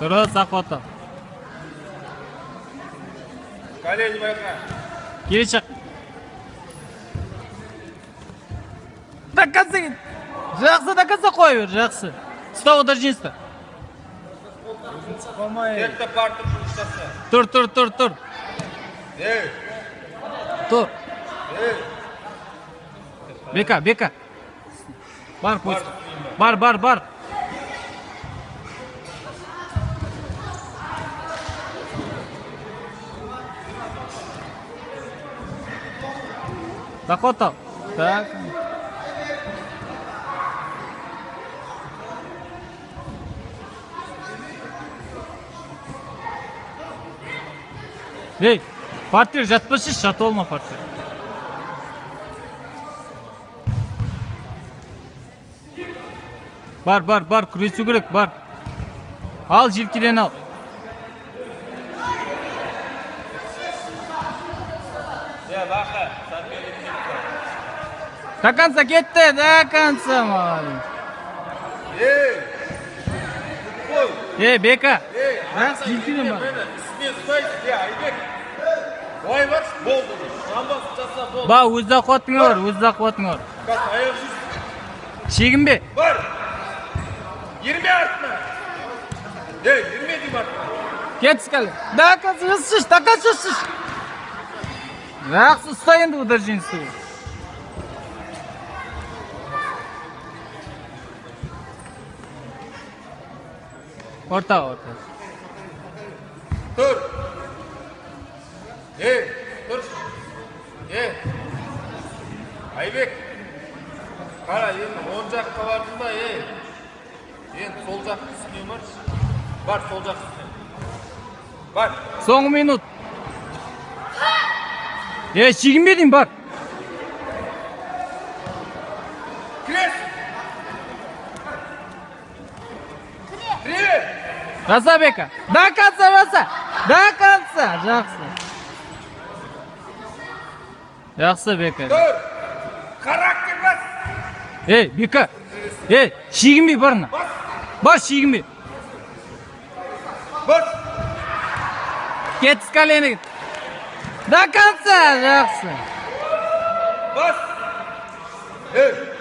Дұрыс, охота. Колени байқа. Кері шық. До конца кет. Жақсы, до конца қой бер, жақсы. Ұста, удержинство. Текті партып жұмыстаса. Тұр. Ей, Тұр. ей. Бека. Бар, пусть. Бар. Охота. Так. Ей, партер жатпашы, жат олма партер. Бар, күресу керек, бар. Ал, желкелен ал. Бақа, сарбелік кетті. До конца кетті, до конца, малый. Ей, футбол. Бека. Ей, желкелен бар. Үстіне ұстайсыз, Айбек. Ой бар, болды. Шамбасын жаса болды. Ба, өзді қуатың бар. Бас, аяқ жүз. Шегінбе. Бар. Ерме артына. Ей, ерме дейм артына. Кет скалы. До конца шыш. Жақсы, ұста енді удержинство. Орта. Тұр. Ей, тұр. Ей. Айбек. Қара, енді оң жаққа бардың ба, ей. Енді сол жақты үстіне марш. Бар, сол жақты үстіне. Бар. Соңғы минут. Шегінбе дейм, бар. Крес. Кіре. Жаса, Бека. До конца жаса. Жақсы, Бека. Тұр. Характер бас. Бека. Шегінбе барына. Бас, шегінбе. Бас. Кет с колени. До конца, жақсы. Бас. Ей.